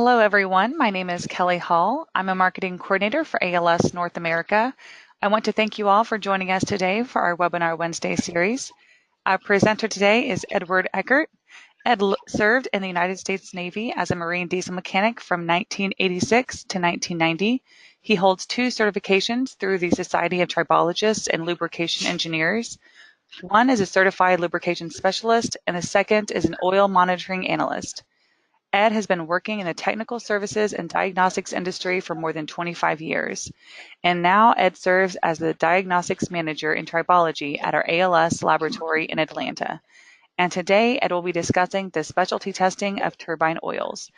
Hello, everyone. My name is Kelly Hall. I'm a marketing coordinator for ALS North America. I want to thank you all for joining us today for our Webinar Wednesday series. Our presenter today is Edward Eckert. Ed served in the United States Navy as a Marine diesel mechanic from 1986 to 1990. He holds 2 certifications through the Society of Tribologists and Lubrication Engineers. One is a certified lubrication specialist, and the second is an oil monitoring analyst. Ed has been working in the technical services and diagnostics industry for more than 25 years. And now Ed serves as the diagnostics manager in tribology at our ALS laboratory in Atlanta. And today, Ed will be discussing the specialty testing of turbine oils.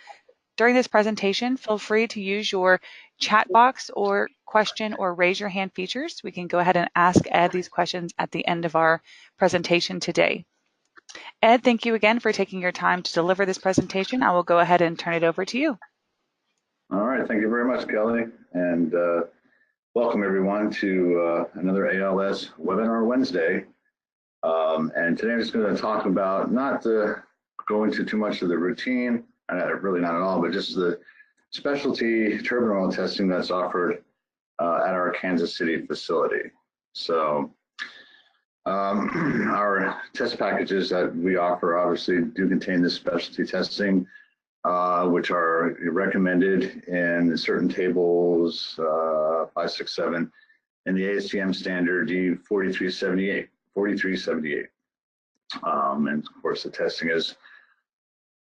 During this presentation, feel free to use your chat box or question or raise your hand features. We can go ahead and ask Ed these questions at the end of our presentation today. Ed, thank you again for taking your time to deliver this presentation. I will go ahead and turn it over to you. All right, thank you very much, Kelly, and welcome everyone to another ALS Webinar Wednesday. And today I'm just going to talk about, not to go into too much of the routine, really not at all, but just the specialty turbine oil testing that's offered at our Kansas City facility. So our test packages that we offer obviously do contain this specialty testing, which are recommended in certain tables 5, 6, 7 in the ASTM standard D4378. And of course, the testing is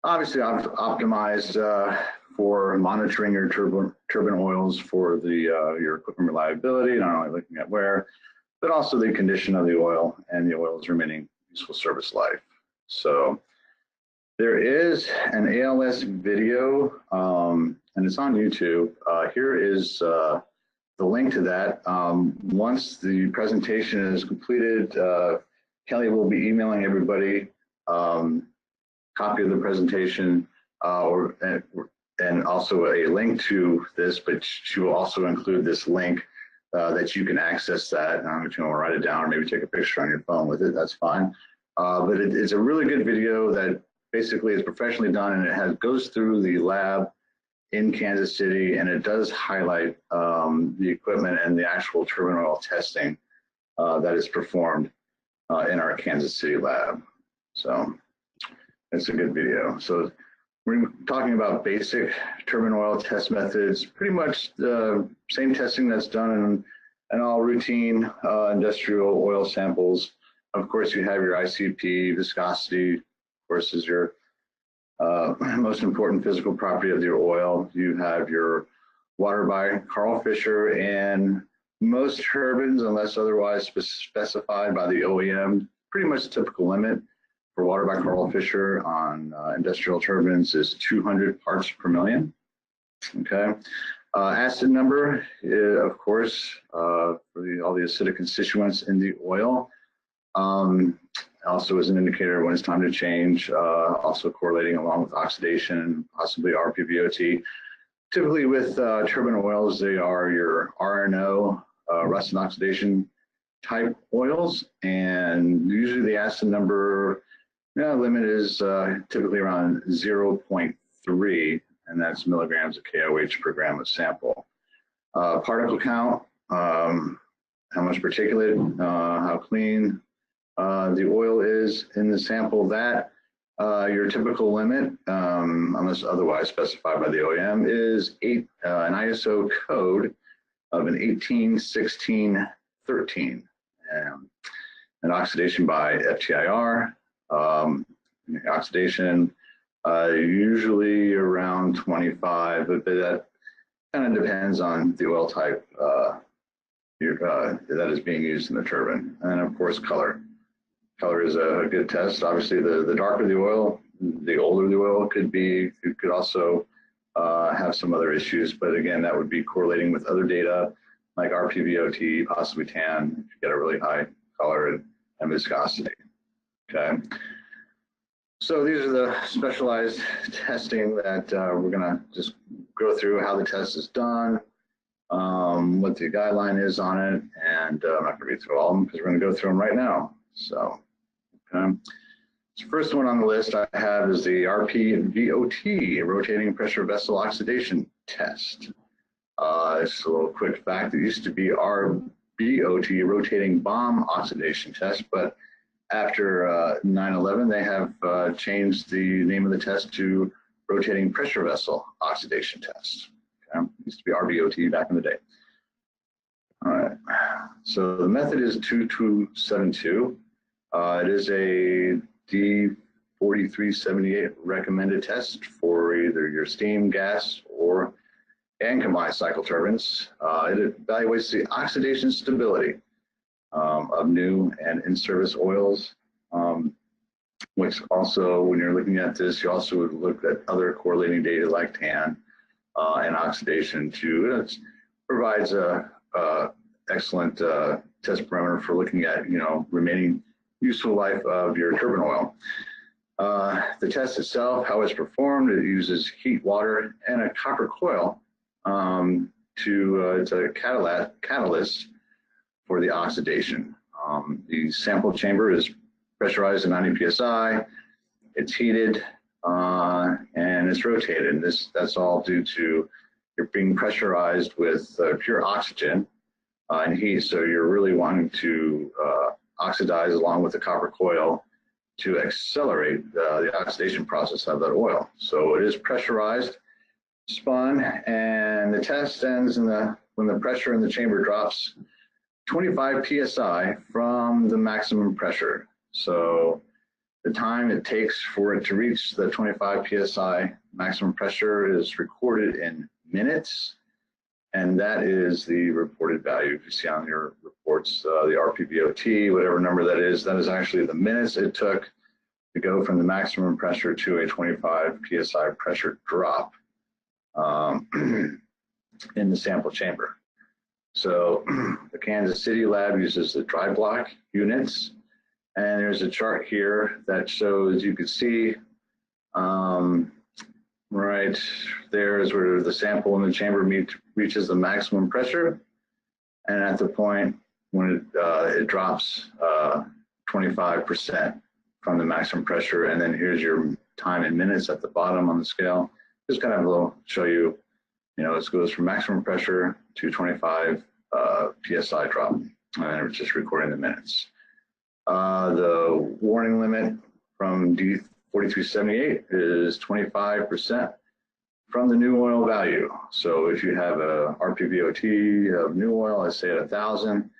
obviously optimized for monitoring your turbine oils for the your equipment reliability, not only looking at wear, but also the condition of the oil and the oil's remaining useful service life. So there is an ALS video, and it's on YouTube. Here is the link to that. Once the presentation is completed, Kelly will be emailing everybody copy of the presentation and also a link to this, but she will also include this link that you can access that. And if you want to write it down or maybe take a picture on your phone with it, that's fine. But it's a really good video that basically is professionally done, and it goes through the lab in Kansas City, and it does highlight the equipment and the actual turbine oil testing that is performed in our Kansas City lab. So it's a good video. So we're talking about basic turbine oil test methods, pretty much the same testing that's done in all routine industrial oil samples. Of course, you have your ICP, viscosity, of course, is your most important physical property of your oil. You have your water by Carl Fisher, and most turbines, unless otherwise specified by the OEM, pretty much typical limit for water by Carl Fisher on industrial turbines is 200 parts per million. Okay. Acid number, of course, for all the acidic constituents in the oil. Also is an indicator when it's time to change, also correlating along with oxidation, possibly RPVOT. Typically with turbine oils, they are your RNO, rust and oxidation type oils, and usually the acid number limit is typically around 0.3, and that's milligrams of KOH per gram of sample. Particle count, how much particulate, how clean the oil is in the sample. That your typical limit, unless otherwise specified by the OEM, is an ISO code of an 181613, and oxidation by FTIR. Oxidation usually around 25, but that kind of depends on the oil type that is being used in the turbine. And of course, color. Color is a good test. Obviously, the darker the oil, the older the oil could be. You could also have some other issues, but again, that would be correlating with other data like RPVOT, possibly tan, if you get a really high color and viscosity. Okay. So these are the specialized testing that we're going to just go through, how the test is done, what the guideline is on it, and I'm not going to read through all of them because we're going to go through them right now. So, okay. The first one on the list I have is the RPVOT, rotating pressure vessel oxidation test. It's a little quick fact. It used to be RBOT, rotating bomb oxidation test, but after 9/11, they have changed the name of the test to rotating pressure vessel oxidation test. Okay? It used to be RBOT back in the day. All right, so the method is 2272. It is a D4378 recommended test for either your steam, gas, and combined cycle turbines. It evaluates the oxidation stability of new and in-service oils, which also, when you're looking at this, you also would look at other correlating data like TAN and oxidation too. It provides a excellent test parameter for looking at, remaining useful life of your turbine oil. The test itself, how it's performed, it uses heat, water, and a copper coil it's a catalyst for the oxidation. The sample chamber is pressurized at 90 psi. It's heated and it's rotated. And that's all due to you're being pressurized with pure oxygen and heat. So you're really wanting to oxidize along with the copper coil to accelerate the oxidation process of that oil. So it is pressurized, spun, and the test ends when the pressure in the chamber drops 25 psi from the maximum pressure. So the time it takes for it to reach the 25 psi maximum pressure is recorded in minutes, and that is the reported value. If you see on your reports, the RPVOT, whatever number that is actually the minutes it took to go from the maximum pressure to a 25 psi pressure drop in the sample chamber. So the Kansas City lab uses the dry block units, and there's a chart here that shows, you can see right there is where the sample in the chamber reaches the maximum pressure, and at the point when it drops 25% from the maximum pressure, and then here's your time in minutes at the bottom on the scale. Just kind of will show you, it goes from maximum pressure to 25 psi drop, and it's just recording the minutes. The warning limit from D4378 is 25% from the new oil value. So if you have a RPVOT of new oil, let's say at 1,000,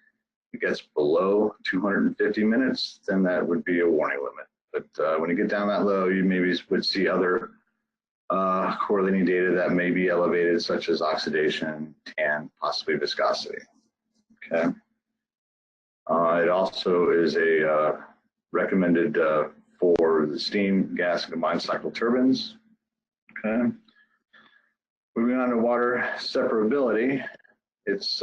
it gets below 250 minutes, then that would be a warning limit. But when you get down that low, you maybe would see other correlating data that may be elevated, such as oxidation, TAN, possibly viscosity. Okay. It also is a recommended for the steam, gas, and combined cycle turbines. Okay. Moving on to water separability, it's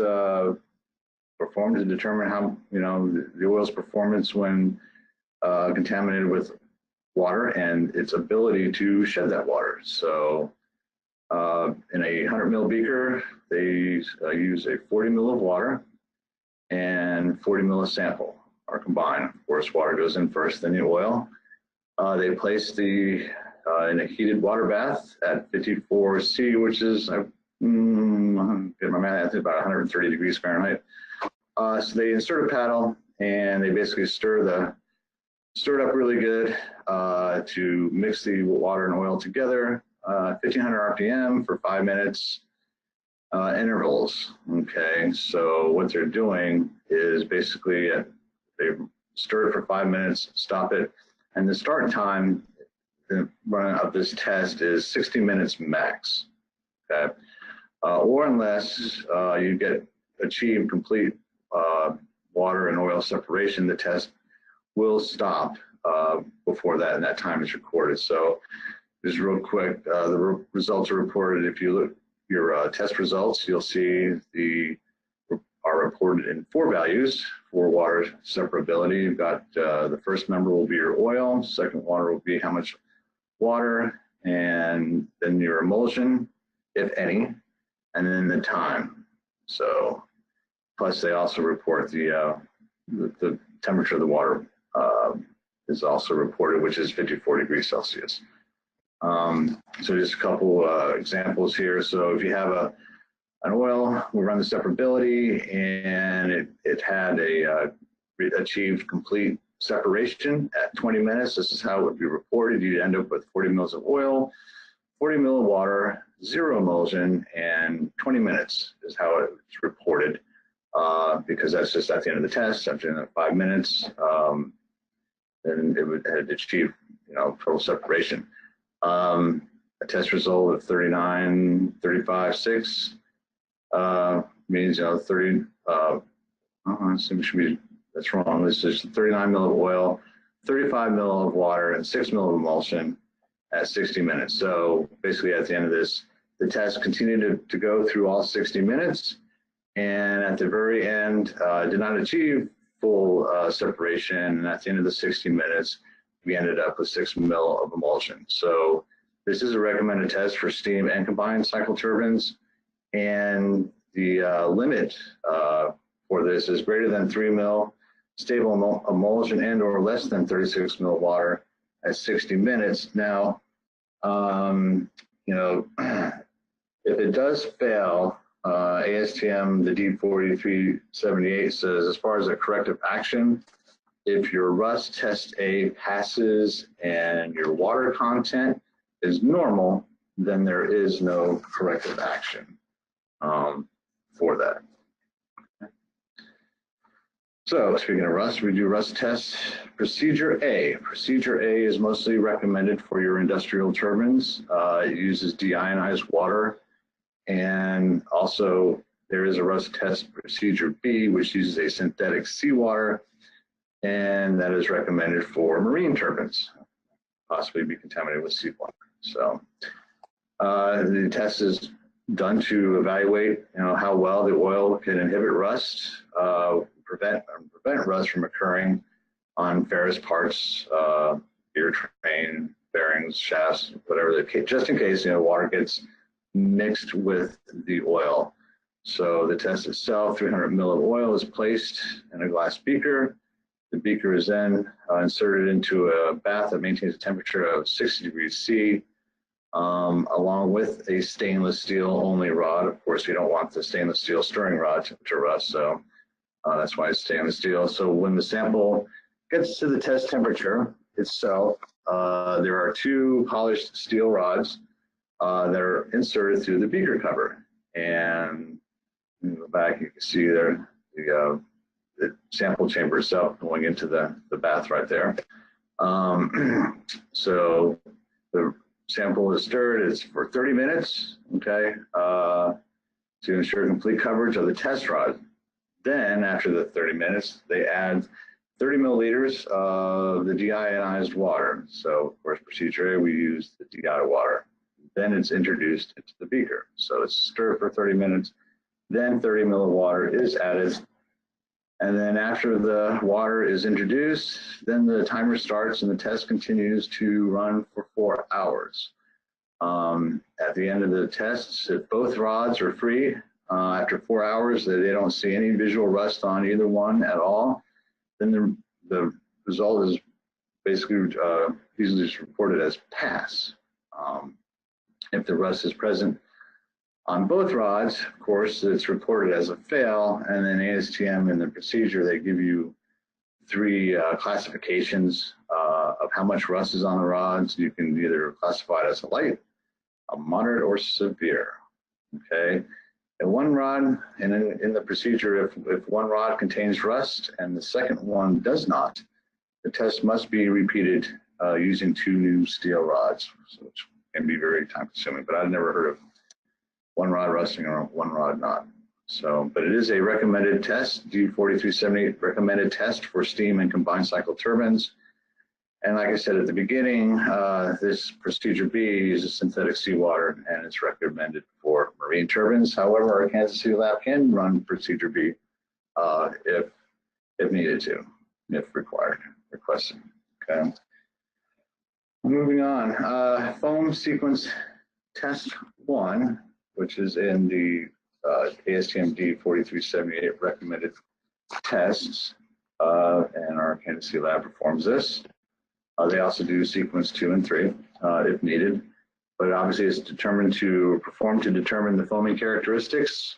performed to determine how the oil's performance when contaminated with water and its ability to shed that water. So in a 100 ml beaker, they use a 40 ml of water and 40 ml of sample are combined. Of course, water goes in first, then the oil. They place the in a heated water bath at 54 C, which is, get my math, I think about 130 degrees Fahrenheit. So they insert a paddle and they basically stir it up really good to mix the water and oil together, 1500 RPM for 5 minutes intervals. Okay, so what they're doing is basically they stir it for 5 minutes, stop it, and the start time the run of this test is 60 minutes max. Okay, or unless you achieve complete water and oil separation, the test will stop before that, and that time is recorded. So just real quick, the results are reported. If you look your test results, you'll see are reported in 4 values for water separability. You've got the first number will be your oil, second water will be how much water, and then your emulsion, if any, and then the time. So plus they also report the temperature of the water is also reported, which is 54 degrees Celsius. So just a couple examples here. So if you have an oil, we run the separability, and it had achieved complete separation at 20 minutes. This is how it would be reported. You'd end up with 40 mils of oil, 40 mil of water, 0 emulsion, and 20 minutes is how it's reported, because that's just at the end of the test. After the 5 minutes, then it had achieved, total separation. A test result of 39, 35, 6 means 30. That's wrong. This is 39 mil of oil, 35 mil of water, and 6 mil of emulsion at 60 minutes. So basically, at the end of this, the test continued to go through all 60 minutes, and at the very end, did not achieve full separation. And at the end of the 60 minutes, we ended up with 6 mil of emulsion. So this is a recommended test for steam and combined cycle turbines, and the limit for this is greater than 3 mil stable emulsion and or less than 36 mil water at 60 minutes. Now, if it does fail, ASTM, the D4378 says, as far as a corrective action, if your rust test A passes and your water content is normal, then there is no corrective action for that. So speaking of rust, we do rust test procedure A. Procedure A is mostly recommended for your industrial turbines. It uses deionized water, and also there is a rust test procedure B, which uses a synthetic seawater, and that is recommended for marine turbines, possibly be contaminated with seawater. So the test is done to evaluate, how well the oil can inhibit rust, prevent rust from occurring on ferrous parts, gear train, bearings, shafts, whatever the case, just in case water gets mixed with the oil. So the test itself, 300 ml of oil is placed in a glass beaker. The beaker is then inserted into a bath that maintains a temperature of 60 degrees C, along with a stainless steel only rod. Of course, you don't want the stainless steel stirring rod to rust, so that's why it's stainless steel. So when the sample gets to the test temperature itself, there are 2 polished steel rods that are inserted through the beaker cover. And in the back, you can see there the sample chamber itself going into the bath right there. So the sample is stirred. It's for 30 minutes, okay, to ensure complete coverage of the test rod. Then, after the 30 minutes, they add 30 milliliters of the deionized water. So, of course, procedure A, we use the deionized water. Then it's introduced into the beaker. So it's stirred for 30 minutes. Then 30 ml of water is added. And then after the water is introduced, then the timer starts and the test continues to run for 4 hours. At the end of the test, if both rods are free, after 4 hours, they don't see any visual rust on either one at all, then the result is basically usually reported as pass. If the rust is present on both rods, of course, it's reported as a fail, and then ASTM in the procedure, they give you 3 classifications of how much rust is on the rods. You can either classify it as a light, a moderate, or severe, okay? And one rod, and in the procedure, if one rod contains rust and the second one does not, the test must be repeated using 2 new steel rods, which can be very time consuming, but I've never heard of one rod rusting or one rod not. So, but it is a recommended test, D4378 recommended test for steam and combined cycle turbines. And like I said at the beginning, this procedure B uses synthetic seawater, and it's recommended for marine turbines. However, our Kansas City lab can run procedure B if needed to, if requested. Okay. Moving on, foam sequence test 1, which is in the ASTM D4378 recommended tests, and our Kansas City lab performs this. They also do sequence 2 and 3 if needed, but obviously it's performed to determine the foaming characteristics,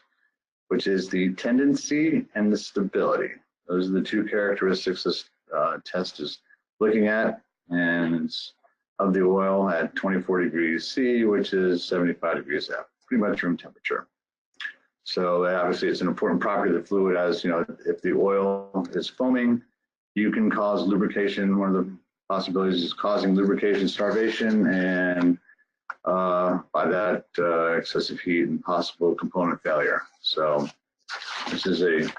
which is the tendency and the stability. Those are the two characteristics this test is looking at, and it's of the oil at 24 degrees C, which is 75 degrees F, pretty much room temperature. So obviously it's an important property of the fluid, as you know, if the oil is foaming, you can cause lubrication. One of the possibilities is causing lubrication starvation, and by that excessive heat and possible component failure. So this is a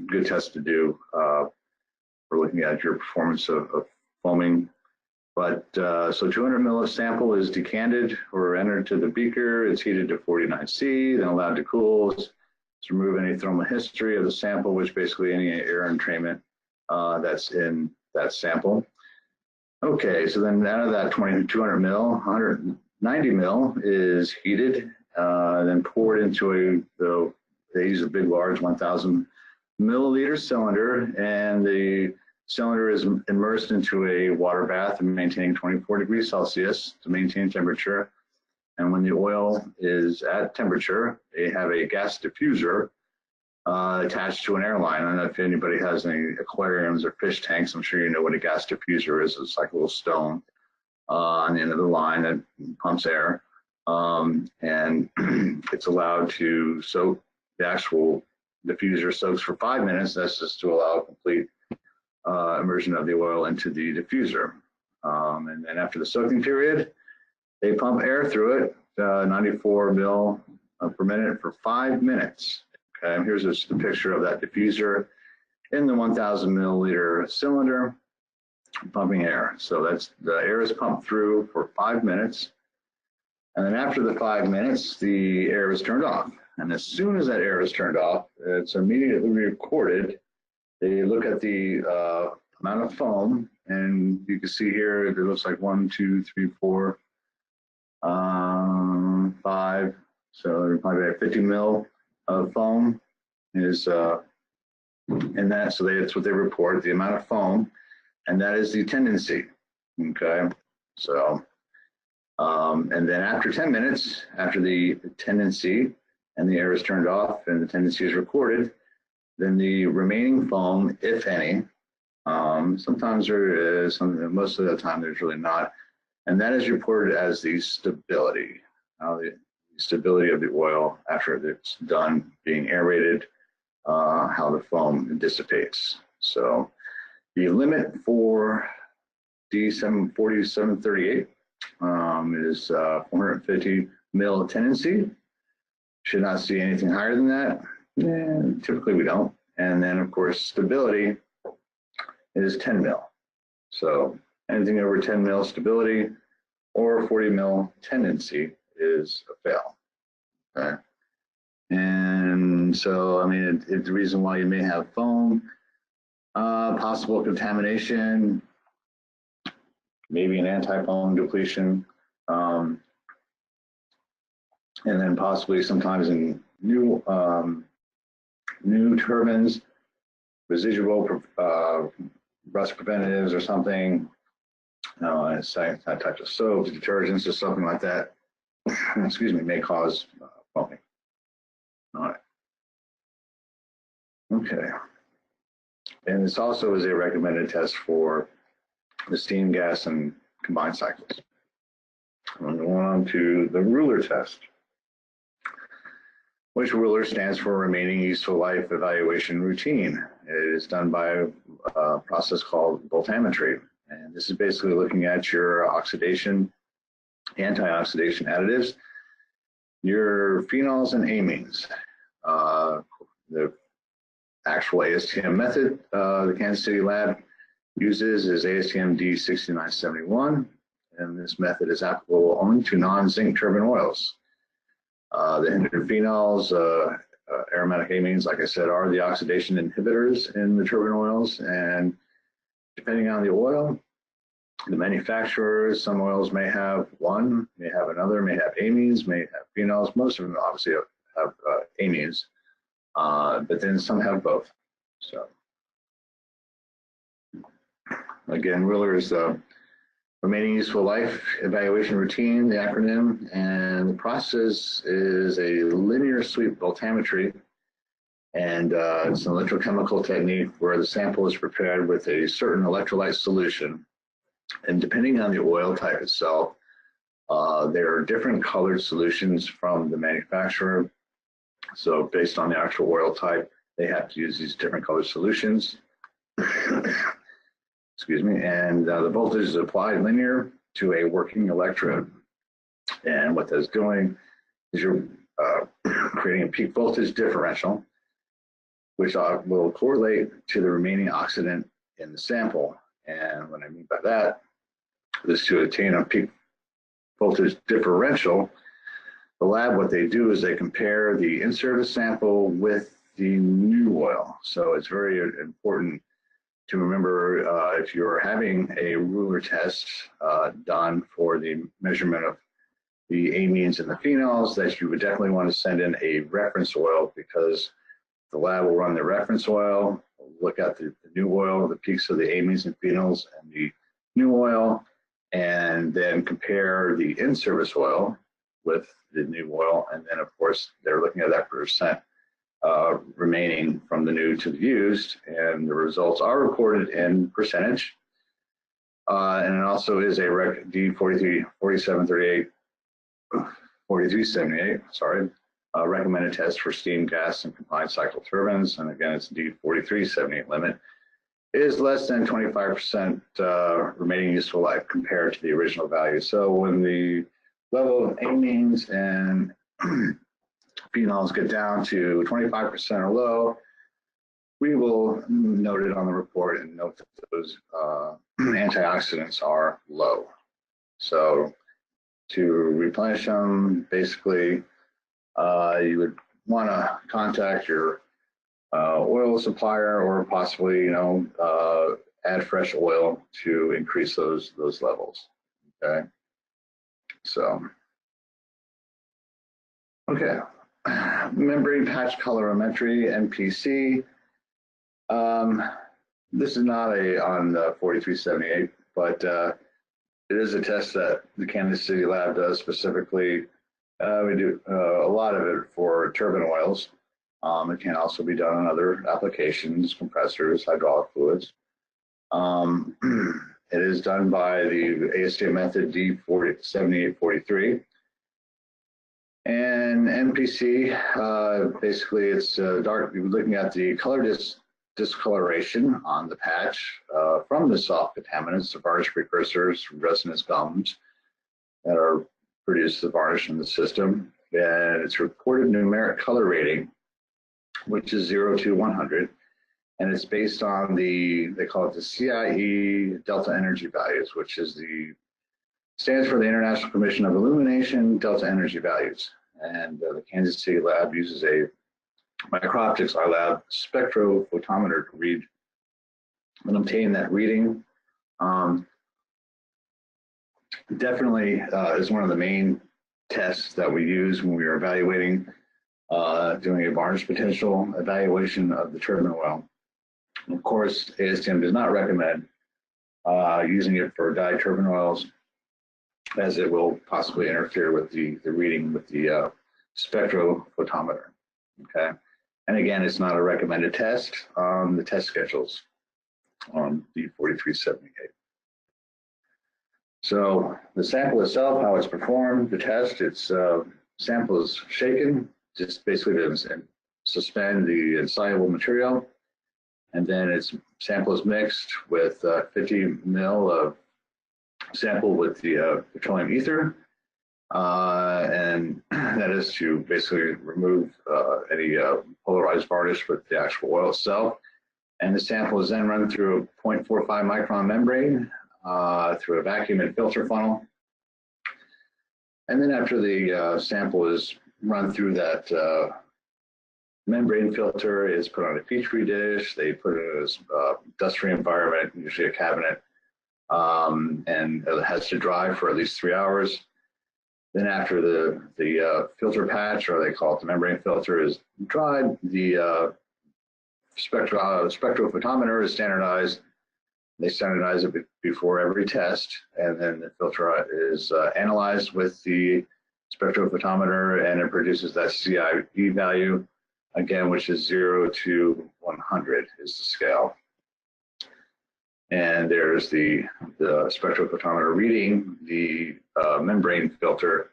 good test to do for looking at your performance of foaming. But so 200 ml of sample is decanted or entered to the beaker. It's heated to 49 C, then allowed to cool to remove any thermal history of the sample, which basically any air entrainment that's in that sample. Okay, so then out of that 200 ml, 190 ml is heated, then poured into they use a big, large 1,000 milliliter cylinder, and the cylinder is immersed into a water bath and maintaining 24 degrees Celsius to maintain temperature. And when the oil is at temperature, they have a gas diffuser attached to an airline. I don't know if anybody has any aquariums or fish tanks. I'm sure you know what a gas diffuser is. It's like a little stone on the end of the line that pumps air. And it's allowed to soak, the actual diffuser soaks for 5 minutes. That's just to allow a complete immersion of the oil into the diffuser. And then after the soaking period, they pump air through it, 94 mil per minute for 5 minutes. Okay, and here's just a picture of that diffuser in the 1,000 milliliter cylinder pumping air. So that's the air is pumped through for 5 minutes. And then after the 5 minutes, the air is turned off. And as soon as that air is turned off, it's immediately recorded. They look at the amount of foam, and you can see here it looks like 1, 2, 3, 4, 5. So probably like 50 mil of foam is in that. So that's what they report, the amount of foam, and that is the tendency. Okay, so and then after 10 minutes, after the tendency and the air is turned off and the tendency is recorded, then the remaining foam, if any, sometimes there is, most of the time there's really not, and that is reported as the stability. The stability of the oil after it's done being aerated, how the foam dissipates. So the limit for D4738 is 450 mil tendency. Should not see anything higher than that. Typically we don't. And then of course stability is 10 mil. So anything over 10 mil stability or 40 mil tendency is a fail. Okay. And so, I mean, it's the reason why you may have foam, possible contamination, maybe an anti-foam depletion, and then possibly sometimes in new turbines, residual rust preventatives or something, that type of soaps, detergents, or something like that, excuse me, may cause foaming. All right. Okay. And this also is a recommended test for the steam, gas, and combined cycles. I'm going on to the ruler test, which ruler stands for remaining useful life evaluation routine. It is done by a process called voltammetry. And this is basically looking at your oxidation, anti-oxidation additives, your phenols and amines. The actual ASTM method the Kansas City lab uses is ASTM D6971, and this method is applicable only to non-zinc turbine oils. The hindered phenols, aromatic amines, like I said, are the oxidation inhibitors in the turbine oils, and depending on the oil, the manufacturers, some oils may have one, may have another, may have amines, may have phenols. Most of them obviously have amines, but then some have both. So, Again, RULER is the remaining useful life evaluation routine, the acronym, and the process is a linear sweep voltammetry, and it's an electrochemical technique where the sample is prepared with a certain electrolyte solution, and depending on the oil type itself, there are different colored solutions from the manufacturer. So based on the actual oil type, they have to use these different colored solutions. Excuse me, and the voltage is applied linear to a working electrode. And what that's doing is you're creating a peak voltage differential, which will correlate to the remaining oxidant in the sample. And what I mean by that is to attain a peak voltage differential, the lab, what they do is they compare the in-service sample with the new oil. So it's very important to remember if you're having a RULER test done for the measurement of the amines and the phenols, that you would definitely want to send in a reference oil, because the lab will run the reference oil, look at the new oil, the peaks of the amines and phenols and the new oil, and then compare the in-service oil with the new oil. And then, of course, they're looking at that percent remaining from the new to the used, and the results are recorded in percentage. And it also is a D43, 4738, 4378, sorry, recommended test for steam, gas, and combined cycle turbines. And again, it's D4378 limit is less than 25% remaining useful life compared to the original value. So when the level of amines and phenols get down to 25% or low, we will note it on the report and note that those antioxidants are low. So to replenish them, basically, you would want to contact your oil supplier, or possibly, add fresh oil to increase those levels. Okay. So, okay. Membrane patch colorimetry, MPC. This is not on the 4378, but it is a test that the Kansas City lab does specifically. We do a lot of it for turbine oils. It can also be done on other applications, compressors, hydraulic fluids. It is done by the ASTM method D7843. And MPC, basically it's dark, you're looking at the color discoloration on the patch from the soft contaminants, the varnish precursors, resinous gums that are produce the varnish in the system. And it's reported numeric color rating, which is 0 to 100. And it's based on they call it the CIE delta energy values, which is stands for the International Commission of Illumination Delta Energy Values. And the Kansas City lab uses a micro-optics iLab spectrophotometer to read and obtain that reading. Definitely is one of the main tests that we use when we are evaluating, doing a varnish potential evaluation of the turbine oil. And of course, ASTM does not recommend using it for dyed turbine oils, as it will possibly interfere with the reading with the spectrophotometer. Okay, and again, it's not a recommended test on the test schedules on the 4378. So the sample itself, how it's performed, the test, its sample is shaken, just basically to suspend the insoluble material, and then its sample is mixed with 50 ml of sample with the petroleum ether, and that is to basically remove any polarized varnish with the actual oil itself. And the sample is then run through a 0.45 micron membrane through a vacuum and filter funnel. And then after the sample is run through that membrane filter, is put on a petri dish. They put it in a dust-free environment, usually a cabinet, and it has to dry for at least 3 hours. Then after the filter patch, or they call it the membrane filter, is dried, the spectrophotometer is standardized They standardize it before every test, and then the filter is analyzed with the spectrophotometer, and it produces that CIE value, again, which is 0 to 100 is the scale. And there's the spectrophotometer reading the membrane filter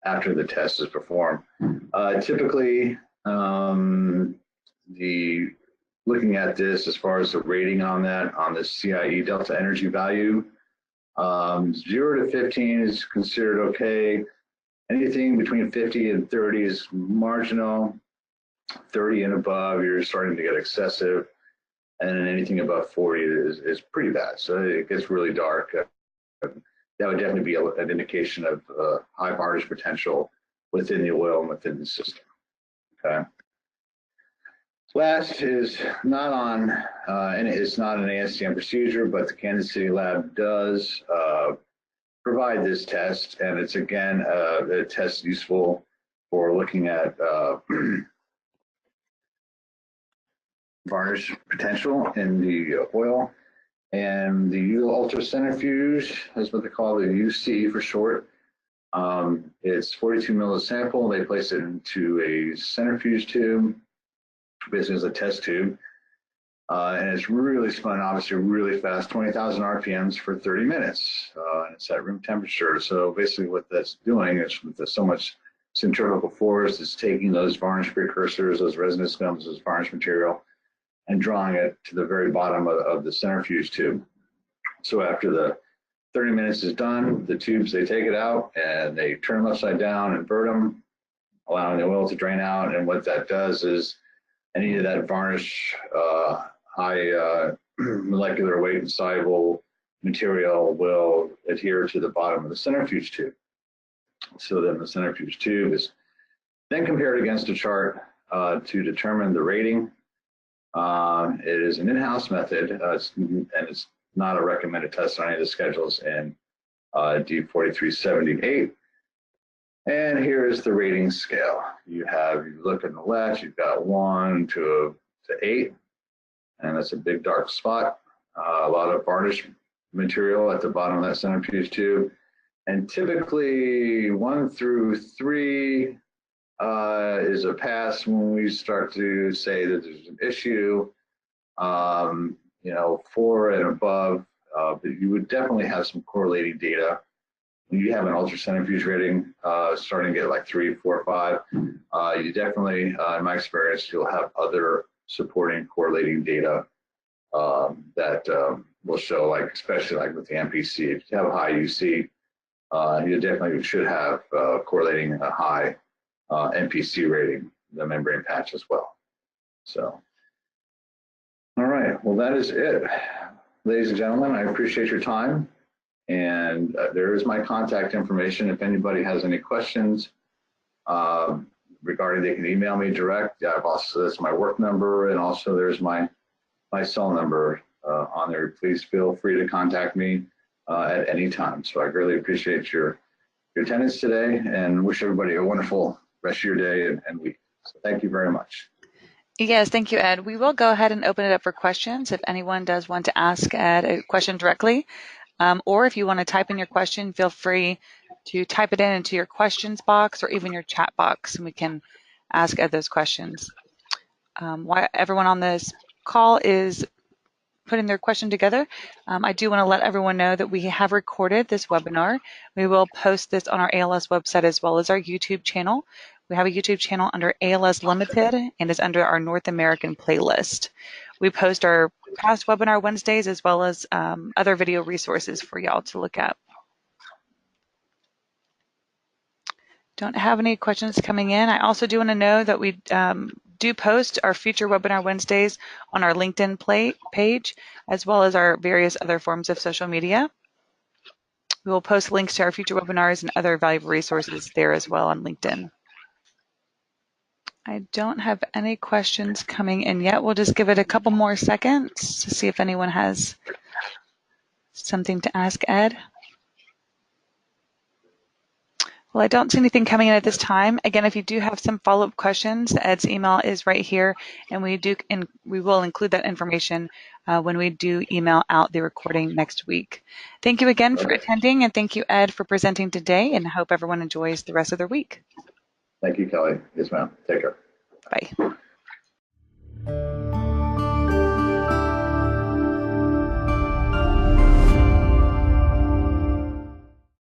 after the test is performed. Typically, looking at this as far as the rating on that, on the CIE delta energy value, 0 to 15 is considered okay. Anything between 50 and 30 is marginal. 30 and above, you're starting to get excessive. And then anything above 40 is pretty bad. So it gets really dark. That would definitely be an indication of high varnish potential within the oil and within the system. Okay. Last is not on, and it's not an ASTM procedure, but the Kansas City lab does provide this test, and it's again a test useful for looking at varnish potential in the oil. And the ultracentrifuge is what they call the UC for short. It's 42 mil sample. They place it into a centrifuge tube, basically as a test tube. And it's really spun, obviously, really fast, 20,000 RPMs for 30 minutes. And it's at room temperature. So basically what that's doing is with so much centrifugal force, it's taking those varnish precursors, those resinous gums, those varnish material, and drawing it to the very bottom of the centrifuge tube. So after the 30 minutes is done, the tubes, they take it out and they turn them upside down, invert them, allowing the oil to drain out. And what that does is any of that varnish, high molecular weight and soluble material will adhere to the bottom of the centrifuge tube. So then the centrifuge tube is then compared against a chart to determine the rating. It is an in-house method, and it's not a recommended test on any of the schedules in D4378. And here is the rating scale. You look on the left, you've got 1 to 8, and that's a big dark spot. A lot of varnish material at the bottom of that centrifuge tube. And typically 1 through 3 is a pass when we start to say that there's an issue. 4 and above, but you would definitely have some correlating data. When you have an ultracentrifuge rating starting to get like 3, 4, 5, you definitely, in my experience, you'll have other supporting correlating data that will show, like, especially like with the MPC. If you have a high UC, you definitely should have correlating a high MPC rating, the membrane patch as well. So, all right, well, that is it. Ladies and gentlemen, I appreciate your time. And there is my contact information. If anybody has any questions regarding, they can email me direct. I've also, that's my work number, and also there's my cell number on there. Please feel free to contact me at any time. So I greatly appreciate your attendance today, and wish everybody a wonderful rest of your day and week. So thank you very much. Yes, thank you, Ed. We will go ahead and open it up for questions if anyone does want to ask Ed a question directly. Or if you want to type in your question, feel free to type it into your questions box or even your chat box, and we can ask Ed those questions. While everyone on this call is putting their question together, I do want to let everyone know that we have recorded this webinar. We will post this on our ALS website as well as our YouTube channel. We have a YouTube channel under ALS Limited and is under our North American playlist. We post our past webinar Wednesdays as well as other video resources for y'all to look at. Don't have any questions coming in. I also do want to know that we do post our future webinar Wednesdays on our LinkedIn page, as well as our various other forms of social media. We will post links to our future webinars and other valuable resources there as well on LinkedIn. I don't have any questions coming in yet. We'll just give it a couple more seconds to see if anyone has something to ask Ed. Well, I don't see anything coming in at this time. Again, if you do have some follow-up questions, Ed's email is right here, and we will include that information when we do email out the recording next week. Thank you again for attending, and thank you, Ed, for presenting today, and I hope everyone enjoys the rest of their week. Thank you, Kelly. Yes, ma'am. Take care. Bye.